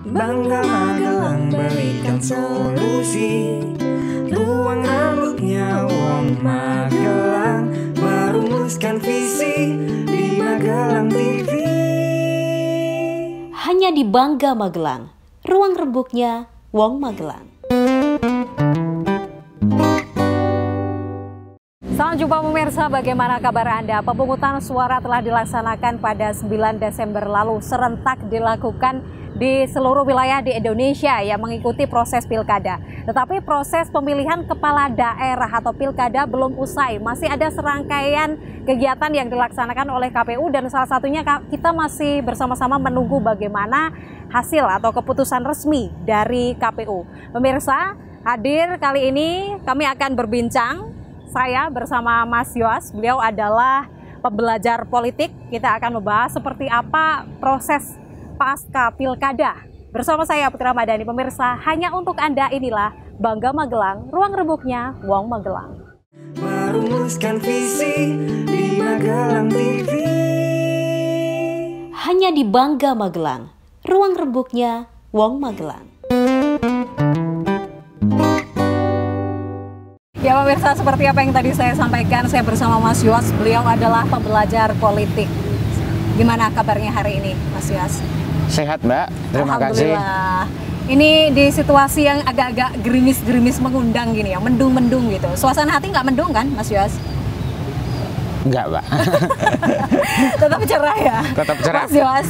Bangga Magelang berikan solusi. Ruang rambutnya Wong Magelang merumuskan visi di Magelang TV. Hanya di Bangga Magelang, ruang rembuknya Wong Magelang. Selamat jumpa pemirsa, bagaimana kabar Anda? Pemungutan suara telah dilaksanakan pada 9 Desember lalu, serentak dilakukan di seluruh wilayah di Indonesia yang mengikuti proses pilkada. Tetapi proses pemilihan kepala daerah atau pilkada belum usai. Masih ada serangkaian kegiatan yang dilaksanakan oleh KPU dan salah satunya kita masih bersama-sama menunggu bagaimana hasil atau keputusan resmi dari KPU. Pemirsa, hadir kali ini kami akan berbincang. Saya bersama Mas Yoas, beliau adalah pembelajar politik. Kita akan membahas seperti apa proses pasca pilkada. Bersama saya Putra Madani, pemirsa, hanya untuk Anda inilah Bangga Magelang, ruang rembuknya Wong Magelang. Merumuskan visi di Magelang TV. Hanya di Bangga Magelang, ruang rembuknya Wong Magelang. Ya pemirsa, seperti apa yang tadi saya sampaikan, saya bersama Mas Yoas, beliau adalah pembelajar politik. Gimana kabarnya hari ini, Mas Yoas? Sehat, Mbak. Terima kasih. Alhamdulillah. Ini di situasi yang agak-agak gerimis-gerimis mengundang gini ya, mendung-mendung gitu. Suasana hati nggak mendung kan, Mas Yoas? Enggak, Mbak. Tetap cerah ya? Tetap cerah. Mas Yoas,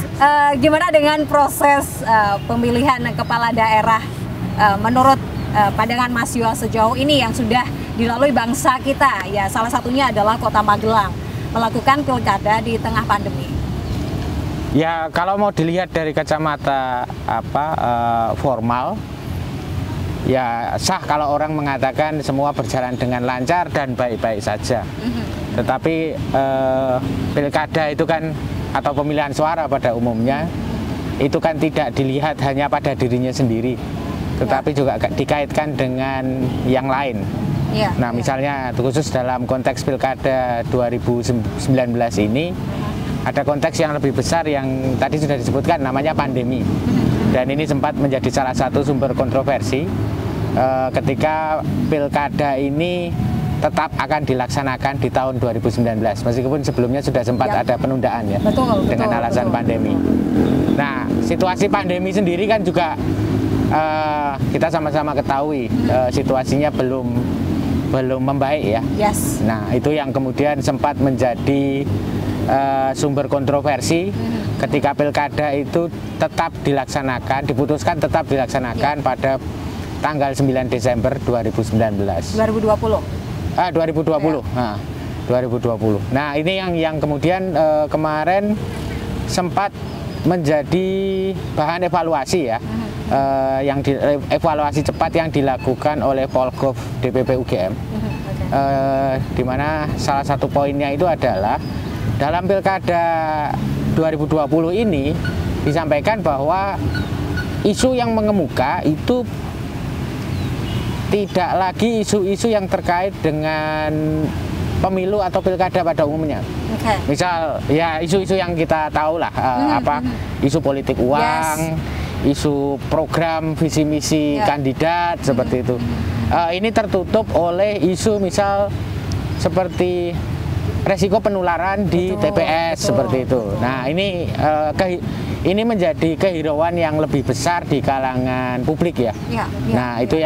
gimana dengan proses pemilihan kepala daerah menurut pandangan Mas Yoas sejauh ini yang sudah dilalui bangsa kita? Ya, salah satunya adalah Kota Magelang melakukan pilkada di tengah pandemi. Ya, kalau mau dilihat dari kacamata formal, ya sah kalau orang mengatakan semua berjalan dengan lancar dan baik-baik saja. Tetapi pilkada itu kan, atau pemilihan suara pada umumnya, itu kan tidak dilihat hanya pada dirinya sendiri, tetapi juga dikaitkan dengan yang lain. Nah, misalnya khusus dalam konteks pilkada 2019 ini, ada konteks yang lebih besar yang tadi sudah disebutkan, namanya pandemi. Dan ini sempat menjadi salah satu sumber kontroversi ketika pilkada ini tetap akan dilaksanakan di tahun 2019, meskipun sebelumnya sudah sempat ada penundaan ya, dengan alasan pandemi. Nah, situasi pandemi sendiri kan juga kita sama-sama ketahui situasinya belum membaik ya. Nah, itu yang kemudian sempat menjadi sumber kontroversi ketika pilkada itu tetap dilaksanakan, diputuskan tetap dilaksanakan pada tanggal 9 Desember 2019. 2020. 2020. Nah, 2020. Nah, ini yang kemudian kemarin sempat menjadi bahan evaluasi ya. Evaluasi cepat yang dilakukan oleh Polgov DPP UGM, di mana salah satu poinnya itu adalah dalam pilkada 2020 ini disampaikan bahwa isu yang mengemuka itu tidak lagi isu-isu yang terkait dengan pemilu atau pilkada pada umumnya. Misal ya isu-isu yang kita tahu lah, isu politik uang, isu program visi misi kandidat seperti itu. Ini tertutup oleh isu misal seperti resiko penularan di TPS seperti itu. Nah, ini menjadi kehirauan yang lebih besar di kalangan publik ya. Nah, itu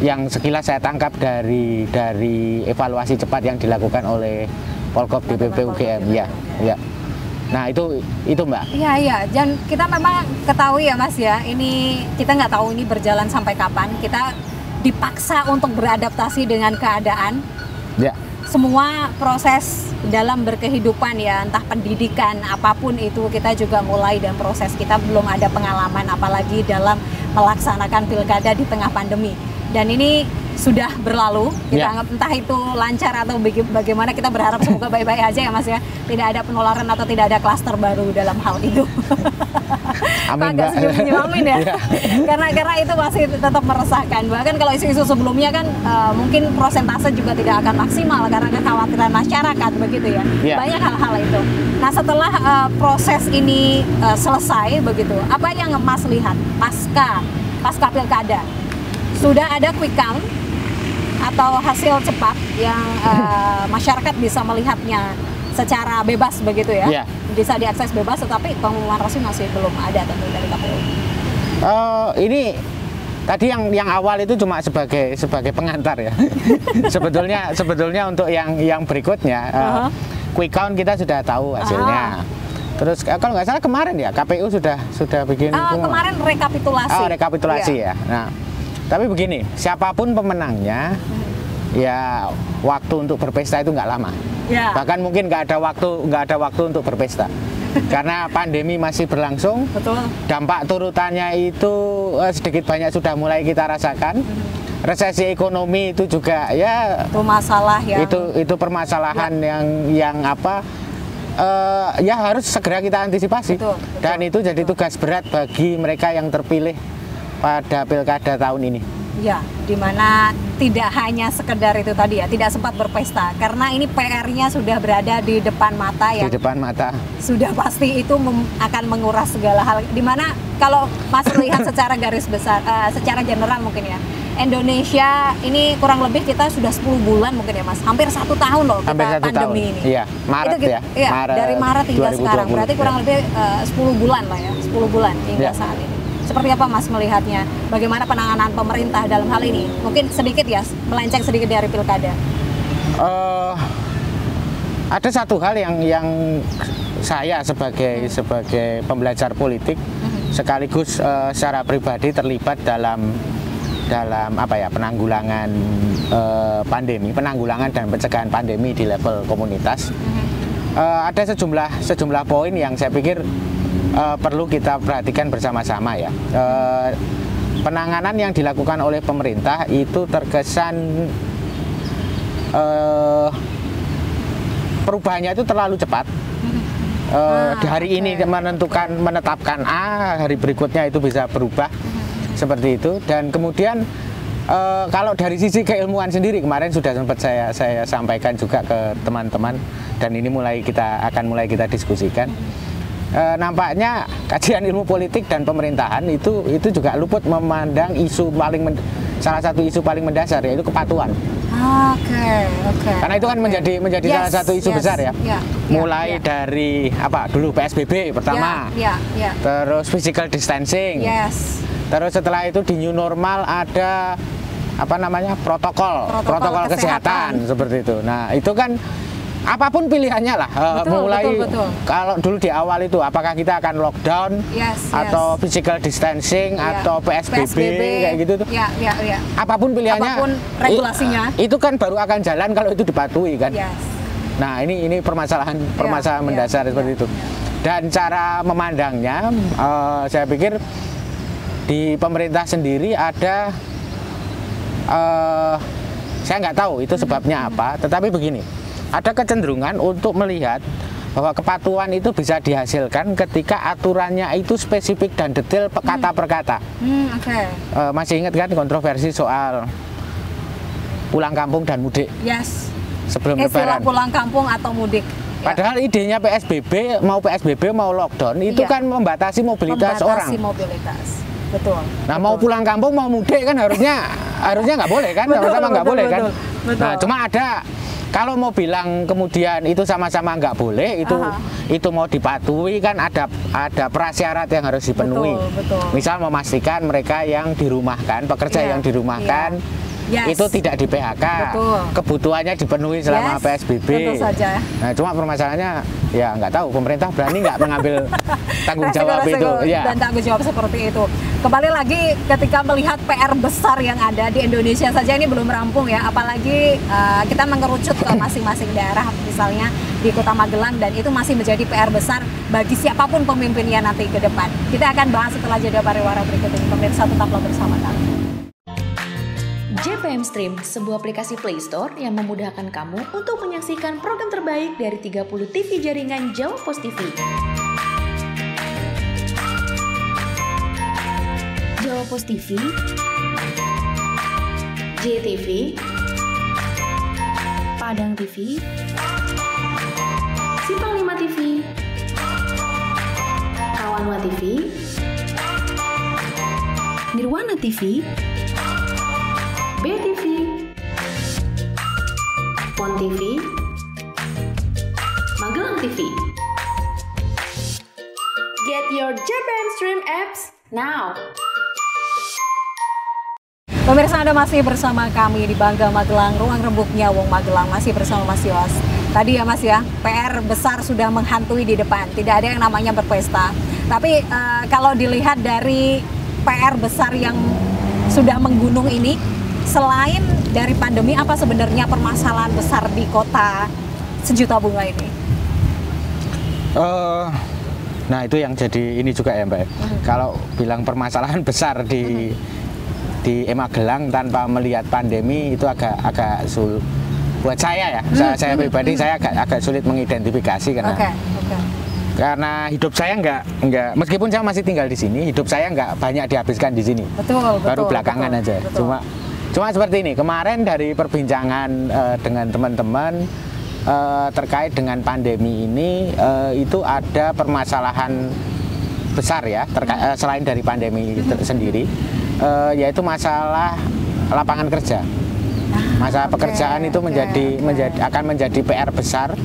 yang sekilas saya tangkap dari evaluasi cepat yang dilakukan oleh Polgov DPP UGM ya. Nah, itu Mbak. Iya. Dan kita memang ketahui ya Mas ya, ini kita nggak tahu ini berjalan sampai kapan. Kita dipaksa untuk beradaptasi dengan keadaan. Semua proses dalam berkehidupan ya, entah pendidikan apapun itu, kita juga mulai dan proses kita belum ada pengalaman apalagi dalam melaksanakan pilkada di tengah pandemi. Dan ini sudah berlalu, kita anggap entah itu lancar atau bagaimana, kita berharap semoga baik-baik aja ya Mas ya, tidak ada penularan atau tidak ada klaster baru dalam hal itu. Amin, agak Mbak. senyum-senyum amin ya. Iya. karena itu masih tetap meresahkan. Bahkan kalau isu-isu sebelumnya kan mungkin prosentase juga tidak akan maksimal karena kekhawatiran masyarakat begitu ya. Iya. Banyak hal-hal itu. Nah setelah proses ini selesai begitu, apa yang Mas lihat pasca pilkada? Sudah ada quick count atau hasil cepat yang masyarakat bisa melihatnya secara bebas begitu ya? Iya. Bisa diakses bebas, tetapi pengumuman resmi masih belum ada tentu dari KPU. Ini tadi yang awal itu cuma sebagai pengantar ya. sebetulnya untuk yang berikutnya quick count kita sudah tahu hasilnya. Terus kalau nggak salah kemarin ya KPU sudah bikin kemarin rekapitulasi. Rekapitulasi ya. Nah, tapi begini, siapapun pemenangnya ya waktu untuk berpesta itu nggak lama. Ya. Bahkan mungkin nggak ada waktu untuk berpesta. Karena pandemi masih berlangsung. Betul. Dampak turutannya itu sedikit banyak sudah mulai kita rasakan. Resesi ekonomi itu juga ya Itu masalah yang itu permasalahan yang apa ya harus segera kita antisipasi. Betul. Dan itu jadi tugas berat bagi mereka yang terpilih pada pilkada tahun ini. Ya, dimana tidak hanya sekedar itu tadi ya, tidak sempat berpesta karena ini PR-nya sudah berada di depan mata ya. Di depan mata. Sudah pasti itu akan menguras segala hal. Dimana kalau Mas lihat secara garis besar, secara general mungkin ya, Indonesia ini kurang lebih kita sudah 10 bulan mungkin ya Mas, hampir 1 tahun loh kita pandemi ini. Iya, Maret itu, ya. Iya, Maret dari Maret hingga 2020, sekarang, berarti kurang lebih 10 bulan lah ya, 10 bulan hingga Ya. saat ini. Seperti apa Mas melihatnya? Bagaimana penanganan pemerintah dalam hal ini? Mungkin sedikit ya, melenceng sedikit dari pilkada. Ada satu hal yang saya sebagai pembelajar politik sekaligus secara pribadi terlibat dalam apa ya penanggulangan penanggulangan dan pencegahan pandemi di level komunitas. Ada sejumlah poin yang saya pikir perlu kita perhatikan bersama-sama ya. Penanganan yang dilakukan oleh pemerintah itu terkesan perubahannya itu terlalu cepat. Di hari ini menetapkan A, hari berikutnya itu bisa berubah seperti itu. Dan kemudian kalau dari sisi keilmuan sendiri kemarin sudah sempat saya sampaikan juga ke teman-teman dan ini akan mulai kita diskusikan. Nampaknya kajian ilmu politik dan pemerintahan itu juga luput memandang salah satu isu paling mendasar yaitu kepatuhan. Oke. Karena itu kan menjadi salah satu isu besar ya. Mulai dari apa dulu PSBB pertama. Terus physical distancing. Terus setelah itu di new normal ada apa namanya protokol kesehatan seperti itu. Nah, itu kan apapun pilihannya lah, betul. Kalau dulu di awal itu apakah kita akan lockdown atau physical distancing atau PSBB kayak gitu tuh. Apapun pilihannya, apapun regulasinya. Itu kan baru akan jalan kalau itu dipatuhi kan. Nah, ini permasalahan mendasar seperti itu. Dan cara memandangnya saya pikir di pemerintah sendiri ada saya nggak tahu itu sebabnya apa, tetapi begini. Ada kecenderungan untuk melihat bahwa kepatuhan itu bisa dihasilkan ketika aturannya itu spesifik dan detail kata per kata. Masih ingat kan kontroversi soal pulang kampung dan mudik? Sebelum Lebaran. Pulang kampung atau mudik. Padahal idenya PSBB mau lockdown itu kan membatasi mobilitas orang. Betul. Nah, mau pulang kampung mau mudik kan harusnya nggak boleh kan? Sama-sama nggak boleh kan? Nah, cuma ada kalau mau bilang kemudian itu sama-sama nggak boleh, itu mau dipatuhi kan ada prasyarat yang harus dipenuhi. Misal memastikan mereka yang dirumahkan, pekerja yang dirumahkan itu tidak di PHK, kebutuhannya dipenuhi selama PSBB. Tentu saja. Nah, cuma permasalahannya ya nggak tahu pemerintah berani nggak mengambil tanggung jawab itu. Dan tanggung jawab seperti itu. Kembali lagi ketika melihat PR besar yang ada di Indonesia saja ini belum rampung ya, apalagi kita mengerucut ke masing-masing daerah, misalnya di Kota Magelang, dan itu masih menjadi PR besar bagi siapapun pemimpinnya nanti ke depan. Kita akan bahas setelah jeda pariwara berikut ini. Pemirsa tetaplah bersama kami. JPM Stream, sebuah aplikasi Play Store yang memudahkan kamu untuk menyaksikan program terbaik dari 30 TV jaringan Jawa Pos TV. Compos TV, JTV, Padang TV, Simpang 5 TV, Kawanwa TV, Nirwana TV, BTV, Pon TV, Magelang TV. Get your JPM Stream apps now. Pemirsa, Anda masih bersama kami di Bangga Magelang, ruang rembuknya Wong Magelang, masih bersama Mas Yos. Tadi ya Mas ya, PR besar sudah menghantui di depan, tidak ada yang namanya berpesta. Tapi kalau dilihat dari PR besar yang sudah menggunung ini, selain dari pandemi, apa sebenarnya permasalahan besar di kota sejuta bunga ini? Nah itu yang jadi ini juga ya Mbak. Kalau bilang permasalahan besar di Magelang tanpa melihat pandemi itu agak sulit buat saya ya. Saya pribadi saya agak sulit mengidentifikasi karena hidup saya nggak meskipun saya masih tinggal di sini, hidup saya nggak banyak dihabiskan di sini. Baru belakangan aja. Cuma seperti ini. Kemarin dari perbincangan dengan teman-teman terkait dengan pandemi ini itu ada permasalahan besar ya selain dari pandemi sendiri. Yaitu masalah lapangan kerja. Masalah pekerjaan itu akan menjadi PR besar,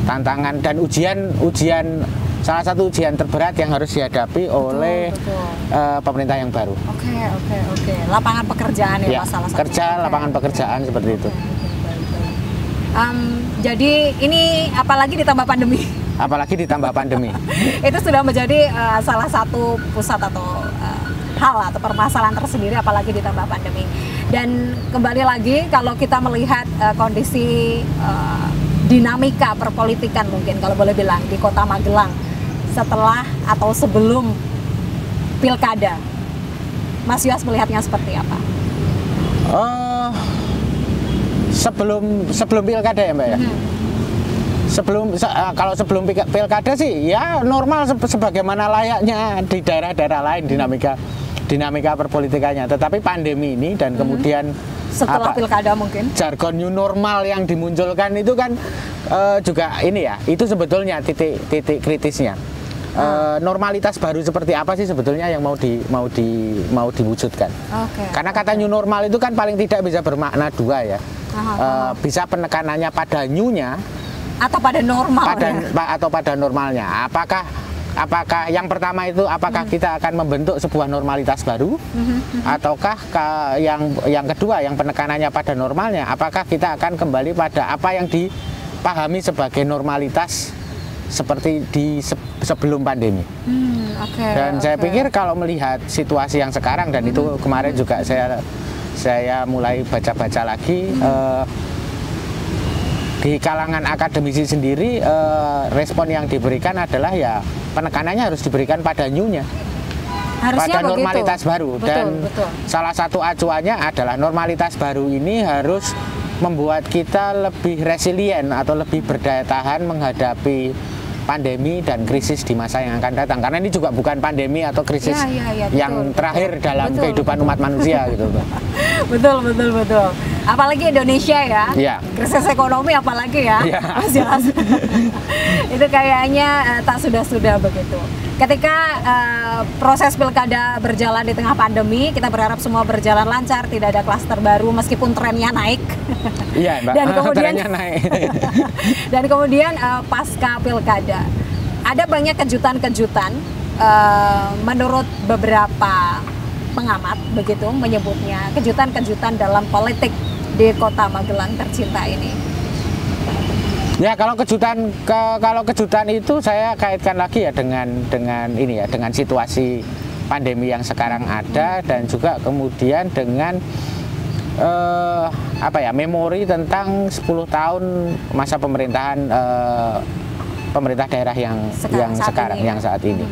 tantangan dan ujian salah satu ujian terberat yang harus dihadapi oleh pemerintah yang baru. Oke. Lapangan pekerjaan ya masalah lapangan pekerjaan seperti itu. Jadi ini apalagi ditambah pandemi. Itu sudah menjadi salah satu pusat atau hal atau permasalahan tersendiri, apalagi ditambah pandemi. Dan kembali lagi kalau kita melihat kondisi dinamika perpolitikan mungkin kalau boleh bilang di Kota Magelang setelah atau sebelum pilkada, Mas Yos melihatnya seperti apa? Sebelum pilkada ya Mbak ya. Kalau sebelum pilkada sih ya normal sebagaimana layaknya di daerah-daerah lain dinamika perpolitikannya. Tetapi pandemi ini dan kemudian setelah pilkada mungkin jargon new normal yang dimunculkan itu kan juga ini ya, itu sebetulnya titik kritisnya. Normalitas baru seperti apa sih sebetulnya yang mau diwujudkan? Karena kata new normal itu kan paling tidak bisa bermakna dua ya. Bisa penekanannya pada new-nya atau pada normal atau pada normalnya. Apakah yang pertama itu kita akan membentuk sebuah normalitas baru, ataukah yang kedua yang penekanannya pada normalnya, apakah kita akan kembali pada apa yang dipahami sebagai normalitas seperti di sebelum pandemi. Dan saya pikir kalau melihat situasi yang sekarang, dan itu kemarin juga saya mulai baca-baca lagi di kalangan akademisi sendiri, respon yang diberikan adalah ya penekanannya harus diberikan pada new-nya, pada normalitas baru. Dan salah satu acuannya adalah normalitas baru ini harus membuat kita lebih resilient atau lebih berdaya tahan menghadapi pandemi dan krisis di masa yang akan datang. Karena ini juga bukan pandemi atau krisis yang terakhir dalam kehidupan umat manusia gitu. Betul. Apalagi Indonesia ya. Krisis ekonomi apalagi ya. Mas Yos. Itu kayaknya tak sudah begitu. Ketika proses pilkada berjalan di tengah pandemi, kita berharap semua berjalan lancar, tidak ada klaster baru meskipun trennya naik. Iya, Mbak. Trennya naik. Dan kemudian pasca pilkada, ada banyak kejutan-kejutan menurut beberapa pengamat begitu menyebutnya kejutan-kejutan dalam politik di Kota Magelang tercinta ini. Ya, kalau kejutan itu saya kaitkan lagi ya dengan situasi pandemi yang sekarang ada, dan juga kemudian dengan memori tentang 10 tahun masa pemerintahan pemerintah daerah yang saat ini.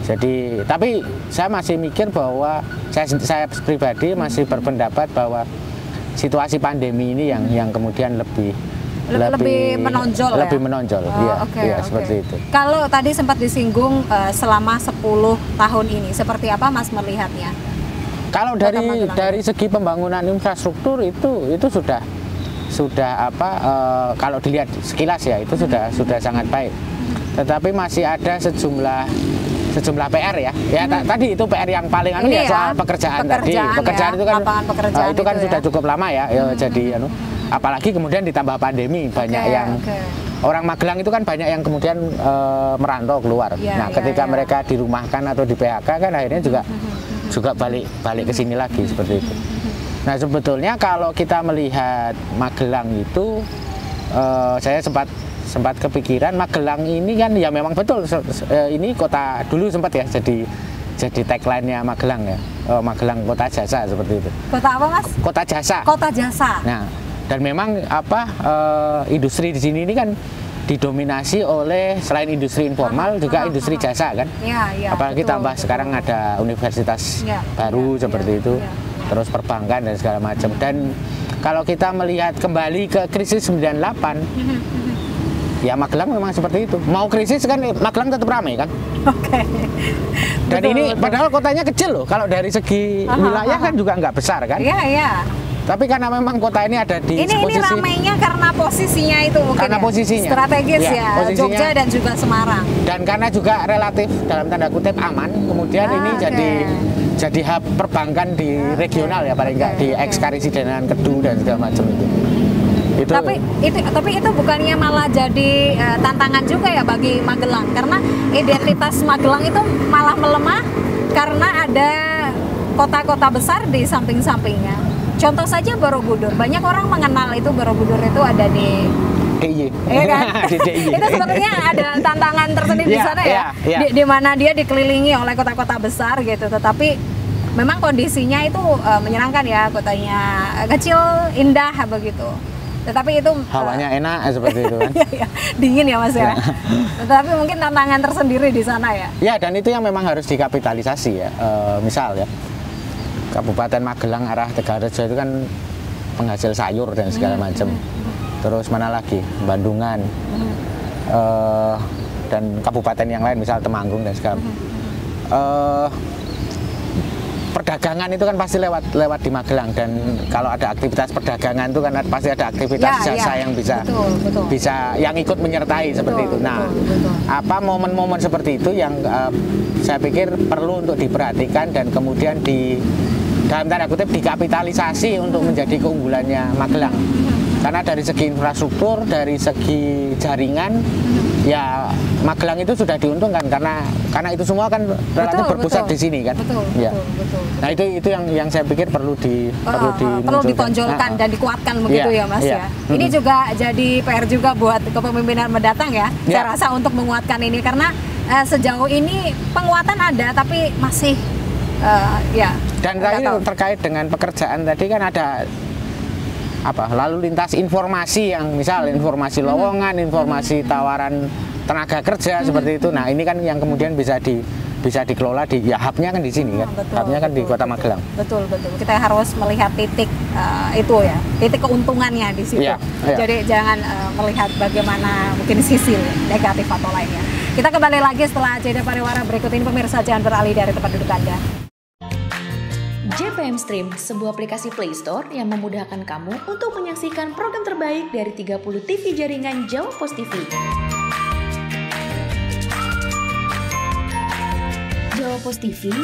Jadi, tapi saya masih mikir bahwa saya pribadi masih berpendapat bahwa situasi pandemi ini yang kemudian lebih menonjol. Seperti itu. Kalau tadi sempat disinggung selama 10 tahun ini, seperti apa Mas melihatnya? Kalau dari segi pembangunan infrastruktur itu sudah apa kalau dilihat sekilas ya itu sudah sangat baik. Tetapi masih ada sejumlah PR ya. Tadi itu PR yang paling ya soal pekerjaan tadi. Pekerjaan ya, itu kan itu kan sudah cukup lama ya. Jadi apalagi kemudian ditambah pandemi banyak yang orang Magelang itu kan banyak yang kemudian merantau keluar. Nah, ketika mereka dirumahkan atau di PHK kan akhirnya juga balik ke sini lagi seperti itu. Nah, sebetulnya kalau kita melihat Magelang itu saya sempat kepikiran Magelang ini kan ya memang betul ini kota dulu sempat ya jadi tagline-nya Magelang ya. Magelang kota jasa seperti itu. Kota apa, Mas? Kota jasa. Kota jasa. Nah, dan memang industri di sini ini kan didominasi oleh selain industri informal juga industri jasa kan. Apalagi tambah sekarang ada universitas baru seperti itu. Terus perbankan dan segala macam. Dan kalau kita melihat kembali ke krisis 98 ya Magelang memang seperti itu. Mau krisis kan Magelang tetap ramai kan. Dan ini padahal kotanya kecil loh. Kalau dari segi wilayah kan juga nggak besar kan. Tapi karena memang kota ini ada di posisi... Ini ramainya karena posisinya itu mungkin karena posisinya. Strategis ya, posisinya, Jogja dan juga Semarang. Dan karena juga relatif dalam tanda kutip aman, kemudian ini jadi hub perbankan di regional ya paling enggak di eks-Karisidenan, Kedu dan segala macam itu. Tapi itu bukannya malah jadi tantangan juga ya bagi Magelang, karena identitas Magelang itu malah melemah karena ada kota-kota besar di samping-sampingnya. Contoh saja Borobudur, banyak orang mengenal itu Borobudur itu ada di DIY, ya kan? Itu sebenarnya ada tantangan tersendiri di sana ya. Di mana dia dikelilingi oleh kota-kota besar gitu, tetapi memang kondisinya itu menyenangkan ya, kotanya kecil, indah begitu. Tetapi itu hawanya enak seperti itu kan. Dingin ya Mas ya. Tetapi mungkin tantangan tersendiri di sana ya. Ya, dan itu yang memang harus dikapitalisasi ya. Misal ya, Kabupaten Magelang arah Tegalrejo itu kan penghasil sayur dan segala macam. Terus mana lagi? Bandungan. Dan kabupaten yang lain misal Temanggung dan segala. Perdagangan itu kan pasti lewat di Magelang, dan kalau ada aktivitas perdagangan itu kan pasti ada aktivitas jasa yang bisa yang ikut menyertai seperti itu. Nah, apa momen-momen seperti itu yang saya pikir perlu untuk diperhatikan dan kemudian dalam tanda kutip dikapitalisasi untuk menjadi keunggulannya Magelang. Karena dari segi infrastruktur, dari segi jaringan, ya Magelang itu sudah diuntungkan karena itu semua kan relatif berpusat di sini kan. Betul. Nah itu yang saya pikir perlu ditonjolkan dan dikuatkan begitu ya Mas ya. Ini juga jadi PR juga buat kepemimpinan mendatang ya. Saya rasa untuk menguatkan ini karena sejauh ini penguatan ada tapi masih Dan terkait dengan pekerjaan tadi kan ada lalu lintas informasi yang misal informasi lowongan, informasi tawaran tenaga kerja seperti itu. Nah, ini kan yang kemudian bisa dikelola hubnya kan di sini kan. Hubnya kan di Kota Magelang. Betul. Kita harus melihat titik itu ya, titik keuntungannya di situ. Jadi jangan melihat bagaimana mungkin sisi negatif atau lainnya. Kita kembali lagi setelah jeda pariwara berikut ini, pemirsa, jangan beralih dari tempat duduk Anda. JPM Stream, sebuah aplikasi Play Store yang memudahkan kamu untuk menyaksikan program terbaik dari 30 TV jaringan Jawa Pos TV. Jawa Pos TV,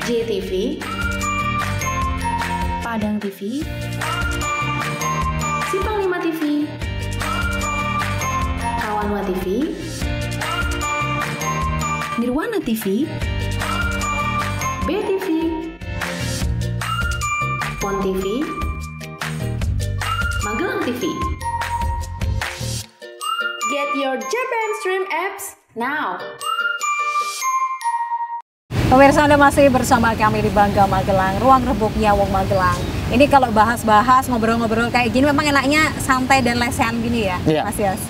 JTV, Padang TV, Simpang 5 TV, Kawanwa TV, Nirwana TV, BTV, Pon TV, Magelang TV. Get your JPM Stream apps now. Pemirsa, Anda masih bersama kami di Bangga Magelang, ruang rebuknya Wong Magelang. Ini kalau bahas-bahas, ngobrol-ngobrol kayak gini memang enaknya santai dan lesehan gini ya, Mas Yas?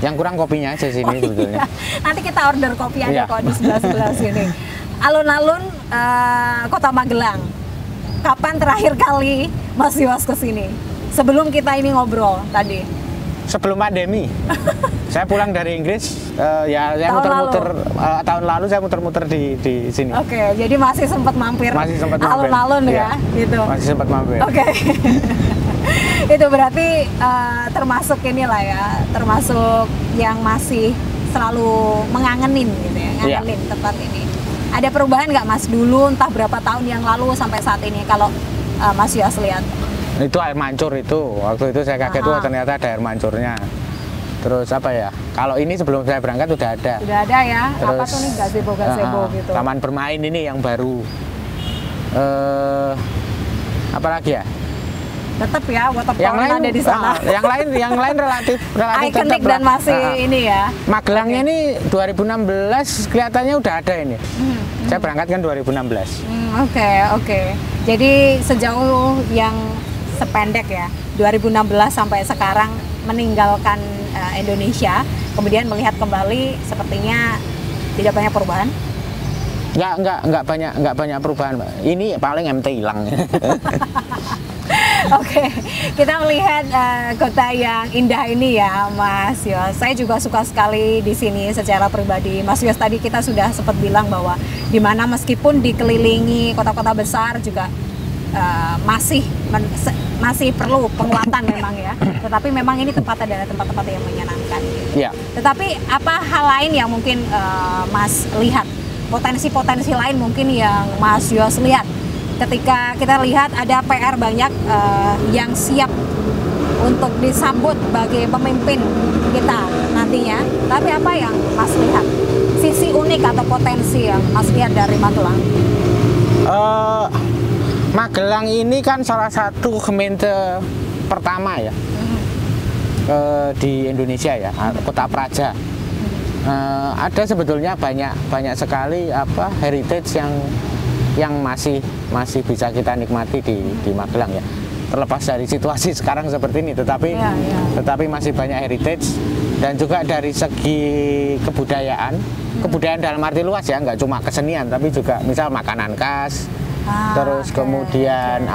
Yang kurang kopinya aja sini sebetulnya. Nanti kita order kopi aja kok di sebelah sini. Alun-alun Kota Magelang. Kapan terakhir kali Mas Yos ke sini? Sebelum kita ini ngobrol tadi. Sebelum pandemi. Saya pulang dari Inggris Ya saya muter-muter tahun lalu saya muter-muter di sini. Oke, jadi masih sempat mampir. Masih sempat mampir. Alun-alun ya, gitu. Masih sempat mampir. Oke. Itu berarti termasuk inilah ya, termasuk yang masih selalu mengangenin gitu ya, ngangenin tempat ini. Ada perubahan nggak Mas dulu entah berapa tahun yang lalu sampai saat ini kalau Mas Yos lihat? Itu air mancur itu. Waktu itu saya kaget tuh ternyata ada air mancurnya. Terus apa ya? Kalau ini sebelum saya berangkat udah ada. Udah ada ya. Terus, apa tuh nih gazebo gitu. Taman bermain ini yang baru. Apa lagi ya? Tetap ya waterfall ada di sana. Yang lain relatif ikonik dan masih ini ya. Magelangnya ini 2016 kelihatannya udah ada ini. Saya berangkat kan 2016. Oke. Jadi sejauh yang sependek ya 2016 sampai sekarang meninggalkan Indonesia, kemudian melihat kembali sepertinya tidak banyak perubahan. Nggak banyak perubahan, Mbak. Ini paling MT hilang. Oke, kita melihat kota yang indah ini ya, Mas Yos. Saya juga suka sekali di sini secara pribadi. Mas Yos tadi kita sudah sempat bilang bahwa di mana meskipun dikelilingi kota-kota besar juga masih perlu penguatan memang ya. Tetapi memang ini tempat adalah tempat-tempat yang menyenangkan. Gitu. Yeah. Tetapi apa hal lain yang mungkin Mas lihat? Potensi-potensi lain mungkin yang Mas Yos lihat ketika kita lihat ada PR banyak yang siap untuk disambut sebagai pemimpin kita nantinya. Tapi apa yang Mas lihat? Sisi unik atau potensi yang Mas lihat dari Magelang? Magelang ini kan salah satu gemeente pertama ya di Indonesia ya, kota praja. Ada sebetulnya banyak sekali heritage yang masih bisa kita nikmati di Magelang ya. Terlepas dari situasi sekarang seperti ini, tetapi masih banyak heritage, dan juga dari segi kebudayaan dalam arti luas ya, nggak cuma kesenian tapi juga misal makanan khas. Terus kemudian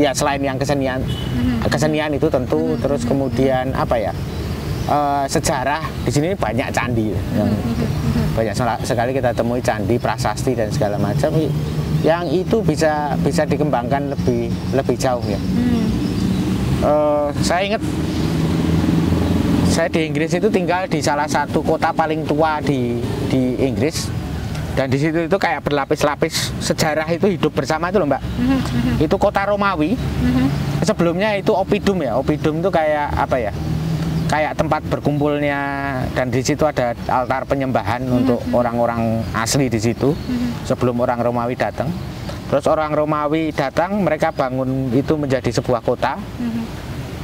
ya selain yang kesenian itu tentu, terus kemudian sejarah di sini banyak candi, banyak sekali kita temui candi, prasasti dan segala macam yang itu bisa dikembangkan lebih jauh ya. Saya ingat saya di Inggris itu tinggal di salah satu kota paling tua di Inggris. Dan di situ itu kayak berlapis-lapis sejarah itu hidup bersama itu loh, Mbak. Itu kota Romawi. Sebelumnya itu Oppidum ya. Oppidum itu kayak kayak tempat berkumpulnya, dan di situ ada altar penyembahan untuk orang-orang asli di situ sebelum orang Romawi datang. Terus orang Romawi datang, mereka bangun itu menjadi sebuah kota.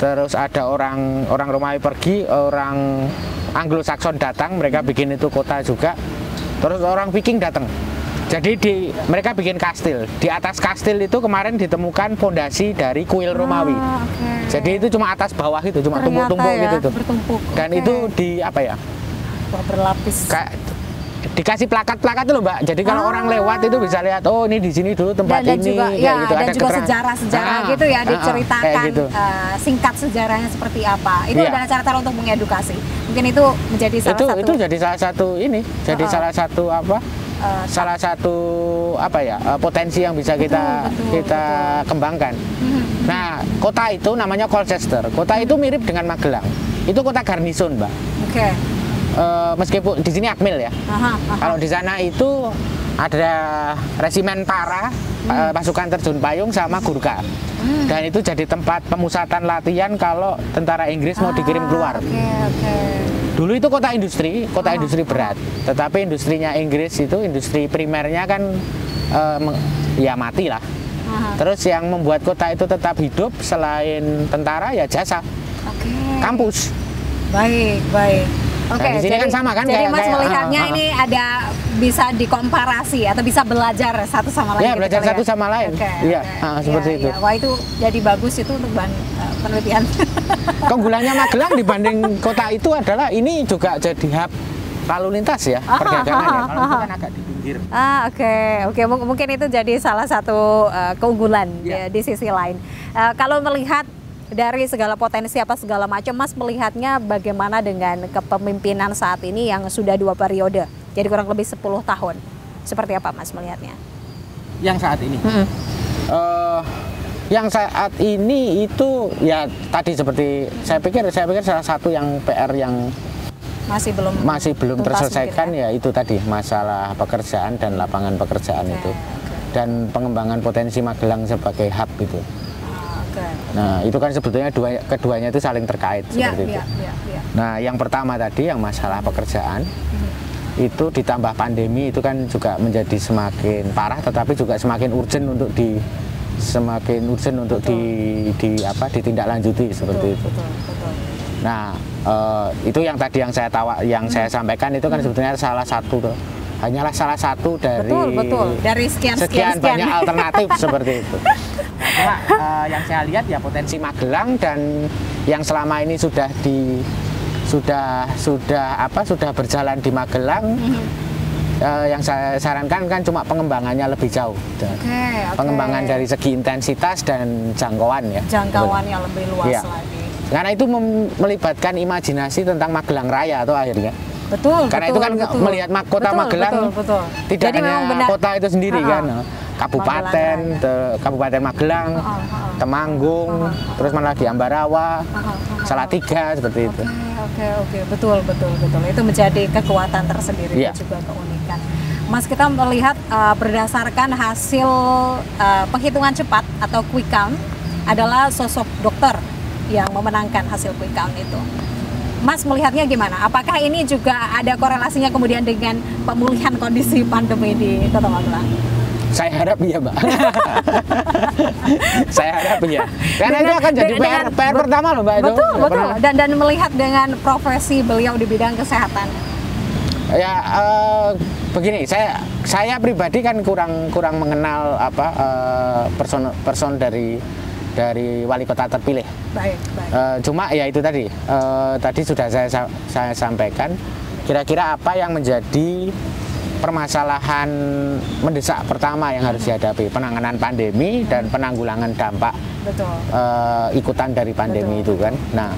Terus ada orang Romawi pergi, orang Anglo-Saxon datang, mereka bikin itu kota juga. Terus orang Viking datang, jadi mereka bikin kastil. Di atas kastil itu kemarin ditemukan fondasi dari kuil Romawi. Jadi itu cuma atas bawah itu, cuma tumpuk-tumpuk gitu tuh. Dan itu berlapis. Dikasih plakat-plakat itu loh, Mbak. Jadi kalau orang lewat itu bisa lihat, oh ini di sini dulu tempat dan ini. Juga, ya, gitu. Dan ada juga sejarah-sejarah gitu ya, diceritakan gitu. Singkat sejarahnya seperti apa. Itu adalah cara-cara untuk mengedukasi. Mungkin itu menjadi itu jadi salah satu salah satu potensi yang bisa kita kembangkan. Nah, kota itu namanya Colchester. Kota itu mirip dengan Magelang. Itu kota garnison, Mbak. Meskipun di sini Akmil ya. Kalau di sana itu ada resimen para pasukan terjun payung sama Gurkha. Dan itu jadi tempat pemusatan latihan kalau tentara Inggris mau dikirim keluar. Dulu itu kota industri berat. Tetapi industrinya Inggris itu industri primernya kan ya mati lah. Terus yang membuat kota itu tetap hidup selain tentara ya jasa. Kampus. Baik. Oke, di sini kan sama kan? Jadi Mas melihatnya ini ada bisa dikomparasi atau bisa belajar satu sama lain. Ya, belajar satu sama lain. Iya, seperti itu. Wah, itu jadi bagus itu untuk bahan penelitian. Keunggulannya Magelang dibanding kota itu adalah ini juga jadi hub lalu lintas ya, perdagangan ya. Kalau itu kan agak di pinggir. Oke. Mungkin itu jadi salah satu keunggulan ya, di sisi lain. Kalau melihat dari segala potensi apa segala macam, Mas melihatnya bagaimana dengan kepemimpinan saat ini yang sudah 2 periode, jadi kurang lebih 10 tahun. Seperti apa Mas melihatnya? Yang saat ini? Yang saat ini itu ya tadi seperti saya pikir salah satu yang PR yang masih belum terselesaikan ya itu tadi masalah pekerjaan dan lapangan pekerjaan itu. Dan pengembangan potensi Magelang sebagai hub itu. Nah itu kan sebetulnya keduanya itu saling terkait seperti itu. Nah yang pertama tadi yang masalah pekerjaan itu ditambah pandemi itu kan juga menjadi semakin parah, tetapi juga semakin urgent untuk ditindaklanjuti seperti itu. Nah itu yang tadi yang saya sampaikan itu kan sebetulnya hanyalah salah satu dari dari sekian banyak alternatif seperti itu. Nah, yang saya lihat ya potensi Magelang dan yang selama ini sudah berjalan di Magelang. Yang saya sarankan kan cuma pengembangannya lebih jauh. Pengembangan dari segi intensitas dan jangkauan ya. Jangkauannya lebih luas lagi. Karena itu melibatkan imajinasi tentang Magelang Raya atau akhirnya. Karena itu kan melihat kota Magelang tidak hanya kota itu sendiri kan, Kabupaten Magelang, Temanggung, terus mana lagi Ambarawa, Salatiga seperti itu. Oke, betul. Itu menjadi kekuatan tersendiri dan juga keunikan. Mas, kita melihat berdasarkan hasil penghitungan cepat atau quick count adalah sosok dokter yang memenangkan hasil quick count itu. Mas melihatnya gimana? Apakah ini juga ada korelasinya kemudian dengan pemulihan kondisi pandemi di Kota Magelang? Saya harap iya, Mbak. Saya harap iya. Karena itu akan jadi PR pertama loh, Mbak. Betul. Dan melihat dengan profesi beliau di bidang kesehatan. Ya begini, saya pribadi kan kurang mengenal person dari wali kota terpilih. Baik. Cuma ya itu tadi sudah saya sampaikan kira-kira apa yang menjadi permasalahan mendesak pertama yang harus dihadapi, penanganan pandemi dan penanggulangan dampak ikutan dari pandemi itu kan. Nah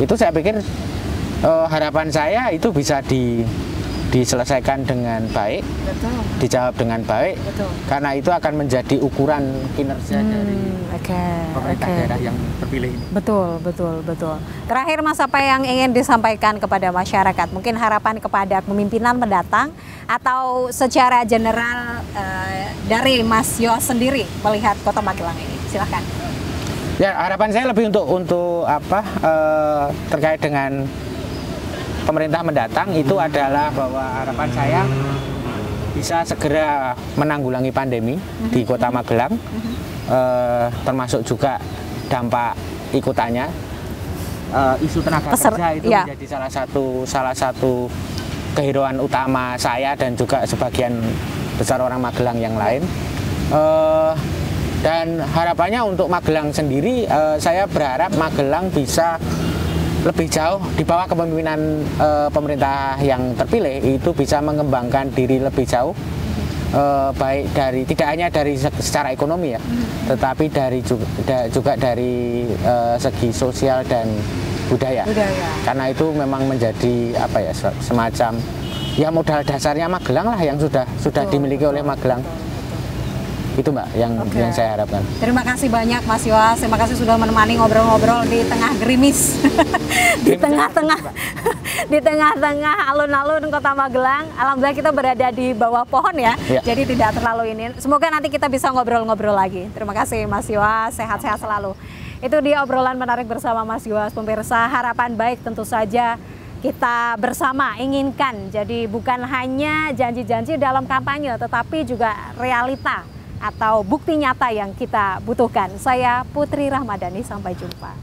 itu saya pikir harapan saya itu bisa diselesaikan dengan baik, dijawab dengan baik, karena itu akan menjadi ukuran kinerja dari pemerintah daerah yang terpilih ini. Betul. Terakhir Mas, apa yang ingin disampaikan kepada masyarakat? Mungkin harapan kepada pemimpinan mendatang atau secara general dari Mas Yos sendiri melihat Kota Magelang ini, silahkan. Ya harapan saya lebih untuk terkait dengan pemerintah mendatang itu adalah bahwa harapan saya bisa segera menanggulangi pandemi di Kota Magelang, termasuk juga dampak ikutannya. Isu tenaga kerja itu menjadi salah satu kehirauan utama saya dan juga sebagian besar orang Magelang yang lain. Dan harapannya untuk Magelang sendiri, saya berharap Magelang bisa lebih jauh di bawah kepemimpinan pemerintah yang terpilih itu bisa mengembangkan diri lebih jauh, baik dari tidak hanya dari secara ekonomi ya, tetapi juga dari segi sosial dan budaya. Karena itu memang menjadi semacam ya modal dasarnya Magelang lah yang sudah dimiliki oleh Magelang. Itu Mbak yang saya harapkan. Terima kasih banyak Mas Yos, terima kasih sudah menemani ngobrol-ngobrol di tengah gerimis, di tengah-tengah alun-alun Kota Magelang. Alhamdulillah kita berada di bawah pohon ya, jadi tidak terlalu ini. Semoga nanti kita bisa ngobrol-ngobrol lagi. Terima kasih Mas Yos, sehat-sehat selalu. Itu dia obrolan menarik bersama Mas Yos. Pemirsa, harapan baik tentu saja kita bersama inginkan. Jadi bukan hanya janji-janji dalam kampanye, tetapi juga realita atau bukti nyata yang kita butuhkan. Saya Putri Rahmadani, sampai jumpa.